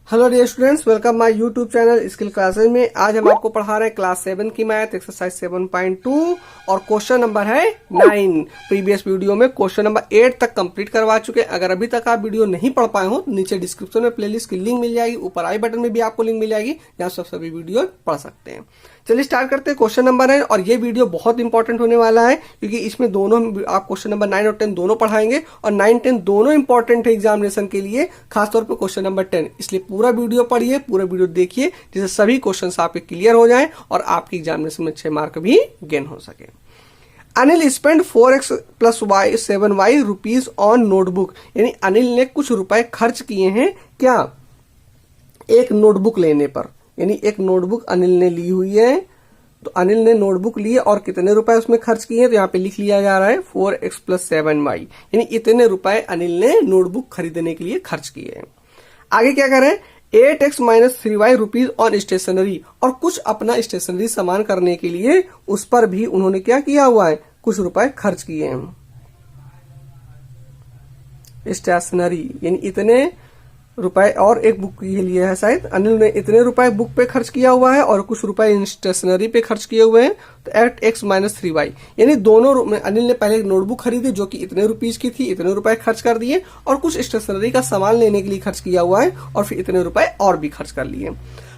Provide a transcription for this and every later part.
Hello dear students, welcome my YouTube channel skill classes में। आज हम आपको पढ़ा रहे हैं क्लास 7 की मैथ एक्सरसाइज 7.2 और क्वेश्चन नंबर है 9। प्रीवियस वीडियो में क्वेश्चन नंबर 8 तक कंप्लीट करवा चुके हैं। अगर अभी तक आप वीडियो नहीं पढ़ पाए हो तो नीचे डिस्क्रिप्शन में प्लेलिस्ट की लिंक मिल जाएगी, ऊपर आई बटन में भी आपको लिंक मिल जाएगी, जहाँ से सभी वीडियो पढ़ सकते हैं। चलिए स्टार्ट करते हैं। क्वेश्चन नंबर 9 और ये वीडियो बहुत इंपॉर्टेंट होने वाला है क्योंकि इसमें दोनों आप क्वेश्चन नंबर 9 और 10 दोनों पढ़ाएंगे और 9, 10 दोनों इंपॉर्टेंट है एग्जामिनेशन के लिए, खासतौर पर क्वेश्चन नंबर 10। इसलिए पूरा वीडियो पढ़िए, पूरा वीडियो देखिए, जिससे सभी क्वेश्चन आपके क्लियर हो जाएं और आपके एग्जामिनेशन में अच्छे मार्क भी गेन हो सके। Anil spend 4x + y 7y rupees on notebook, यानी अनिल ने कुछ रुपए खर्च किए हैं क्या, एक नोटबुक लेने पर। यानी एक नोटबुक अनिल ने ली हुई है, तो अनिल ने नोटबुक ली और कितने रुपए उसमें खर्च किए हैं, तो यहाँ पे लिख लिया जा रहा है 4x + 7y, यानी इतने रुपए अनिल ने नोटबुक खरीदने के लिए खर्च किए हैं। आगे क्या करें, 8x - 3y rupees on stationery, और कुछ अपना स्टेशनरी सामान करने के लिए उस पर भी उन्होंने क्या किया हुआ है, कुछ रुपए खर्च किए हैं। स्टेशनरी यानी इतने रुपए, और एक बुक के लिए है शायद, अनिल ने इतने रुपए बुक पे खर्च किया हुआ है और कुछ रुपए स्टेशनरी पे खर्च किए हुए हैं। तो 8x - 3y, यानी दोनों अनिल ने पहले एक नोटबुक खरीदी जो कि इतने रुपीज की थी, इतने रुपए खर्च कर दिए, और कुछ स्टेशनरी का सामान लेने के लिए खर्च किया हुआ है और फिर इतने रुपए और भी खर्च कर लिए।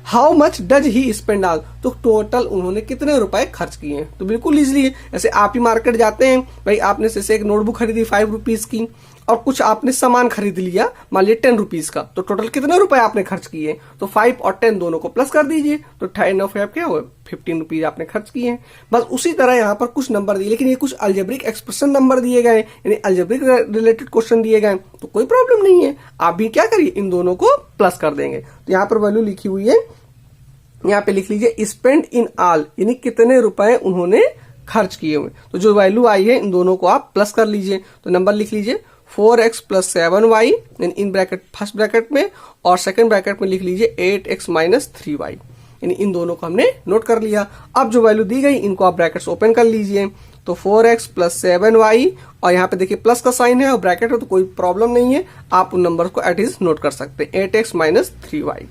How much does he spend all, तो टोटल उन्होंने कितने रुपए खर्च किए हैं। तो बिल्कुल इजीली, ऐसे आप ही मार्केट जाते हैं भाई, आपने जैसे एक नोटबुक खरीदी 5 रुपीज की और कुछ आपने सामान खरीद लिया मान लिया 10 रुपीज का, तो टोटल कितने रुपए आपने खर्च किए, तो 5 और 10 दोनों को प्लस कर दीजिए, तो 10 और 5 क्या हुआ, 15 रुपीज आपने खर्च किए हैं। बस उसी तरह यहाँ पर कुछ नंबर दिए, लेकिन ये कुछ अलजेब्रिक एक्सप्रेशन नंबर दिए गए, यानी अलजेब्रिक रिलेटेड क्वेश्चन दिए गए, तो कोई प्रॉब्लम नहीं है, आप भी क्या करिए, इन दोनों को प्लस कर देंगे। तो यहाँ पर वैल्यू लिखी हुई है, यहाँ पे लिख लीजिए स्पेंड इन ऑल, यानी कितने रुपए उन्होंने खर्च किए हुए। तो जो वैल्यू आई है इन दोनों को आप प्लस कर लीजिए, तो नंबर लिख लीजिए 4x + 7y in bracket first bracket में, और सेकंड ब्रैकेट में लिख लीजिए 8x - 3y, यानी इन दोनों को हमने नोट कर लिया। अब जो वैल्यू दी गई इनको आप ब्रैकेट्स ओपन कर लीजिए, तो 4x + 7y, और यहाँ पे देखिए प्लस का साइन है और ब्रैकेट है, तो कोई प्रॉब्लम नहीं है, आप उन नंबर को एट इज नोट कर सकते हैं, 8x - 3y।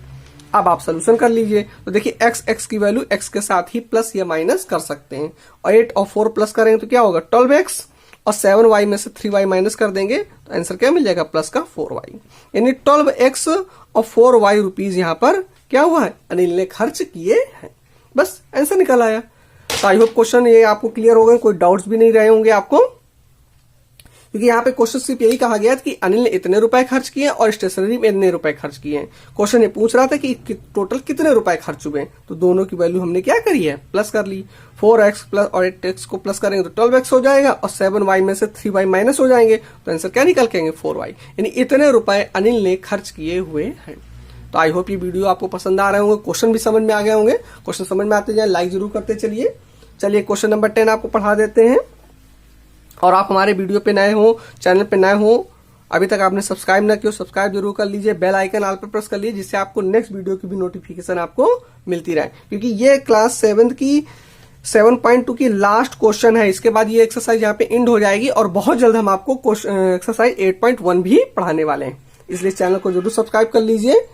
अब आप सोल्यूशन कर लीजिए, तो देखिए x की वैल्यू x के साथ ही प्लस या माइनस कर सकते हैं, और 8 और 4 प्लस करेंगे तो क्या होगा 12x, और 7y में से 3y माइनस कर देंगे तो आंसर क्या मिल जाएगा, प्लस का 4y, यानी 12x और 4y रुपीज यहाँ पर क्या हुआ है, अनिल ने खर्च किए हैं। बस आंसर निकल आया। तो आई होप क्वेश्चन ये आपको क्लियर हो गए, कोई डाउट्स भी नहीं रहे होंगे आपको, क्योंकि यहाँ पे क्वेश्चन सिर्फ यही कहा गया कि अनिल ने इतने रुपए खर्च किए और स्टेशनरी में इतने रुपए खर्च किए हैं। क्वेश्चन ये पूछ रहा था कि टोटल कितने रुपए खर्च हुए हैं, तो दोनों की वैल्यू हमने क्या करी है, प्लस कर ली। 4x प्लस और 8x को प्लस करेंगे तो 12x हो जाएगा, और 7y में से 3y माइनस हो जाएंगे, तो आंसर क्या निकल के आएंगे 4y, यानी इतने रुपए अनिल ने खर्च किए हुए हैं। तो आई होप ये वीडियो आपको पसंद आ रहे होंगे, क्वेश्चन भी समझ में आ गए होंगे। क्वेश्चन समझ में आते जाए लाइक जरूर करते चलिए। चलिए क्वेश्चन नंबर 10 आपको पढ़ा देते हैं, और आप हमारे वीडियो पे नए हो, चैनल पे नए हो, अभी तक आपने सब्सक्राइब ना किया, सब्सक्राइब जरूर कर लीजिए, बेल आइकन ऑल पर प्रेस कर लीजिए, जिससे आपको नेक्स्ट वीडियो की भी नोटिफिकेशन आपको मिलती रहे, क्योंकि ये क्लास 7 की 7.2 की लास्ट क्वेश्चन है। इसके बाद ये एक्सरसाइज यहाँ पे एंड हो जाएगी और बहुत जल्द हम आपको एक्सरसाइज 8.1 भी पढ़ाने वाले हैं, इसलिए चैनल को जरूर सब्सक्राइब कर लीजिए।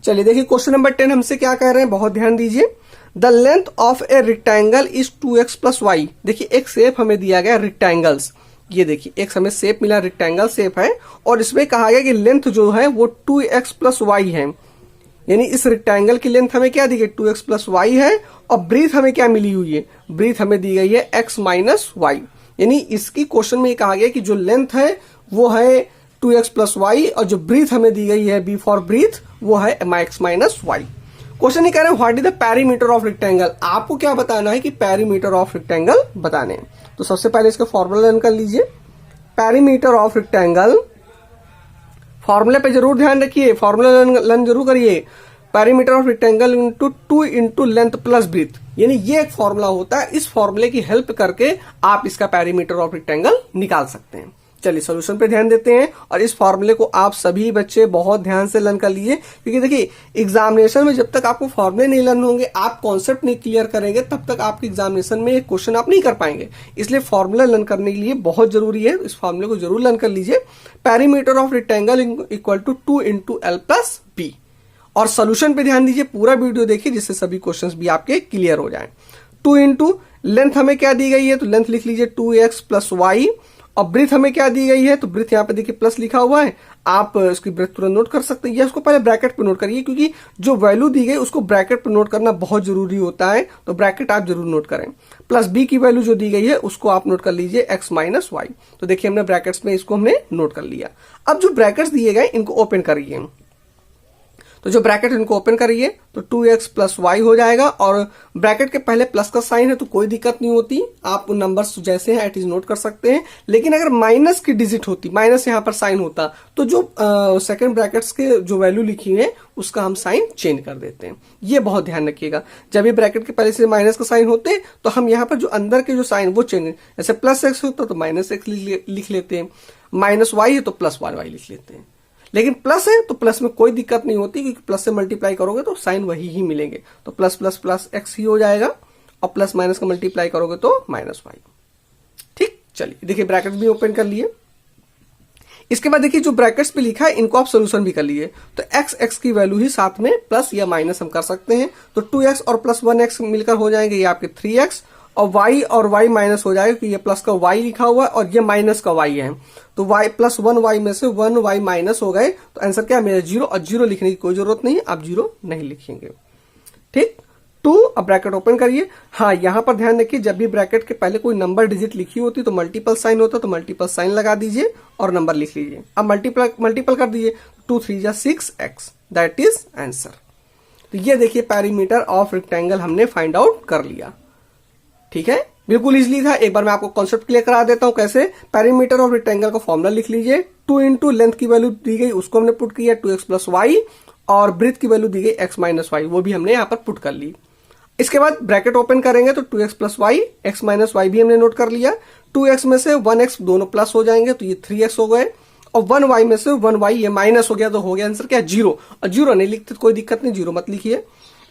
चलिए देखिए क्वेश्चन नंबर 10 हमसे क्या कह रहे हैं, बहुत ध्यान दीजिए। The length of a rectangle is 2x + y, देखिए एक शेप हमें दिया गया रेक्टेंगल्स, ये देखिए एक हमें शेप मिला, रेक्टेंगल शेप है, और इसमें कहा गया कि लेंथ जो है वो 2x + y है, यानी इस रेक्टेंगल की लेंथ हमें क्या दी गई 2x + y है, और ब्रीथ हमें क्या मिली हुई है, ब्रीथ हमें दी गई है x - y, यानी इसकी क्वेश्चन में कहा गया कि जो लेंथ है वो है 2x + y, और जो ब्रीथ हमें दी गई है b फॉर ब्रीथ वो है x - y। क्वेश्चन ये कह रहे हैं what is the perimeter of rectangle, आपको क्या बताना है कि पेरीमीटर ऑफ रेक्टेंगल बताने हैं। तो सबसे पहले इसका फॉर्मूला लर्न कर लीजिए, पेरीमीटर ऑफ रेक्टेंगल, फॉर्मूले पे जरूर ध्यान रखिए, फॉर्मूला लर्न जरूर करिए। Perimeter of rectangle into 2 into length plus breadth, यानी ये एक फॉर्मूला होता है, इस फॉर्मूले की हेल्प करके आप इसका पेरीमीटर ऑफ रेक्टेंगल निकाल सकते हैं। चलिए सॉल्यूशन पे ध्यान देते हैं, और इस फॉर्मूले को आप सभी बच्चे बहुत ध्यान से लर्न कर लीजिए, क्योंकि देखिए एग्जामिनेशन में जब तक आपको फॉर्मूले नहीं लर्न होंगे, आप कॉन्सेप्ट नहीं क्लियर करेंगे, तब तक आपके एग्जामिनेशन में क्वेश्चन आप नहीं कर पाएंगे। इसलिए फॉर्मूला लर्न करने के लिए बहुत जरूरी है, इस फॉर्मूले को जरूर लर्न कर लीजिए। Perimeter of rectangle equal to 2 into L + B, और सोल्यूशन पे ध्यान दीजिए, पूरा वीडियो देखिए जिससे सभी क्वेश्चंस भी आपके क्लियर हो जाएं। 2 इंटू लेंथ हमें क्या दी गई है, तो लेंथ लिख लीजिए 2x प्लस वाई, और ब्रीथ हमें क्या दी गई है, तो ब्रीथ यहाँ पे देखिए प्लस लिखा हुआ है, आप इसकी ब्रीथ तुरंत नोट कर सकते हैं, या उसको पहले ब्रैकेट पे नोट करिए, क्योंकि जो वैल्यू दी गई उसको ब्रैकेट पे नोट करना बहुत जरूरी होता है, तो ब्रैकेट आप जरूर नोट करें। प्लस बी की वैल्यू जो दी गई है उसको आप नोट कर लीजिए x माइनस वाई। तो देखिए हमने ब्रैकेट्स में इसको हमने नोट कर लिया। अब जो ब्रैकेट्स दिए गए इनको ओपन करिए, तो जो ब्रैकेट इनको ओपन करिए तो 2x प्लस वाई हो जाएगा, और ब्रैकेट के पहले प्लस का साइन है तो कोई दिक्कत नहीं होती, आप नंबर्स जैसे हैं एट इज नोट कर सकते हैं। लेकिन अगर माइनस की डिजिट होती, माइनस यहाँ पर साइन होता, तो जो सेकंड ब्रैकेट्स के जो वैल्यू लिखी है उसका हम साइन चेंज कर देते हैं। ये बहुत ध्यान रखिएगा, जब ये ब्रैकेट के पहले से माइनस का साइन होते तो हम यहाँ पर जो अंदर के जो साइन वो चेंज, जैसे प्लस एक्स होता तो माइनस एक्स लिख लेते हैं, माइनस वाई है तो प्लस वाई लिख लेते हैं। लेकिन प्लस है तो प्लस में कोई दिक्कत नहीं होती, क्योंकि प्लस से मल्टीप्लाई करोगे तो साइन वही ही मिलेंगे, तो प्लस प्लस प्लस एक्स ही हो जाएगा, और प्लस माइनस का मल्टीप्लाई करोगे तो माइनस वाई। ठीक, चलिए देखिए ब्रैकेट भी ओपन कर लिए। इसके बाद देखिए जो ब्रैकेट्स पे लिखा है इनको आप सोल्यूशन भी कर लिए, तो एक्स की वैल्यू ही साथ में प्लस या माइनस हम कर सकते हैं, तो 2x और प्लस 1x मिलकर हो जाएंगे ये आपके 3x, और y माइनस हो जाएगा, क्योंकि ये प्लस का y लिखा हुआ है और ये माइनस का y है, तो y प्लस 1y में से 1y माइनस हो गए, तो आंसर क्या है मेरा 0, और 0 लिखने की कोई जरूरत नहीं, आप 0 नहीं लिखेंगे। ठीक, 2, अब ब्रैकेट ओपन करिए। हाँ, यहां पर ध्यान रखिए, जब भी ब्रैकेट के पहले कोई नंबर डिजिट लिखी होती तो मल्टीपल साइन होता, तो मल्टीपल साइन लगा दीजिए और नंबर लिख लीजिए। अब मल्टीपल कर दीजिए, 2 3 जा 6x, दैट इज आंसर। तो ये देखिए पेरीमीटर ऑफ रेक्टेंगल हमने फाइंड आउट कर लिया। ठीक है, बिल्कुल इजीली था। एक बार मैं आपको कॉन्सेप्ट क्लियर करा देता हूं कैसे। पेरीमीटर ऑफ रेक्टेंगल का फॉर्मूला लिख लीजिए, 2 इंटू लेंथ की वैल्यू दी गई उसको हमने पुट किया 2x प्लस वाई, और ब्रीथ की वैल्यू दी गई x माइनस वाई, वो भी हमने यहां पर पुट कर ली। इसके बाद ब्रैकेट ओपन करेंगे तो 2x plus y, x minus y भी हमने नोट कर लिया। 2x में से 1x दोनों प्लस हो जाएंगे तो ये 3x हो गए, और 1y में से 1y ये माइनस हो गया, तो हो गया आंसर क्या 0, और 0 नहीं लिखते तो कोई दिक्कत नहीं, 0 मत लिखिए।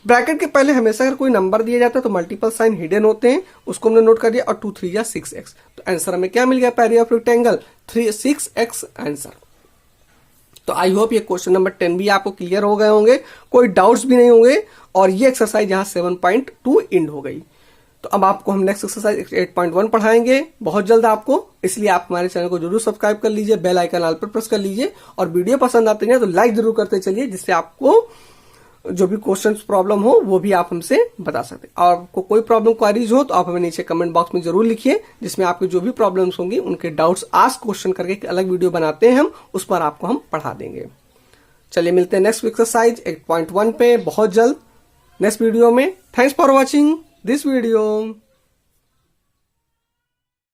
ब्रैकेट के पहले हमेशा अगर कोई नंबर दिया जाता है तो मल्टीपल साइन हिडन होते हैं, उसको हमने नोट कर दिया, और 2 3 जा 6x, तो आंसर हमें क्या मिल गया peri of rectangle 6x answer. तो आई होप ये क्वेश्चन नंबर 10 भी आपको क्लियर हो गए होंगे, कोई डाउट्स भी नहीं होंगे, और ये एक्सरसाइज यहाँ 7.2 एंड हो गई। तो अब आपको हम नेक्स्ट एक्सरसाइज 8.1 पढ़ाएंगे बहुत जल्द आपको, इसलिए आप हमारे चैनल को जरूर सब्सक्राइब कर लीजिए, बेल आइकन ऑल पर प्रेस कर लीजिए, और वीडियो पसंद आते हैं तो लाइक जरूर करते चलिए, जिससे आपको जो भी क्वेश्चन प्रॉब्लम हो वो भी आप हमसे बता सकते हैं। और आपको कोई प्रॉब्लम क्वारीज हो तो आप हमें नीचे कमेंट बॉक्स में जरूर लिखिए, जिसमें आपके जो भी प्रॉब्लम्स होंगी उनके डाउट्स आस्क क्वेश्चन करके एक अलग वीडियो बनाते हैं हम, उस पर आपको हम पढ़ा देंगे। चलिए मिलते हैं नेक्स्ट एक्सरसाइज 8.1 पे बहुत जल्द नेक्स्ट वीडियो में। Thanks for watching this video.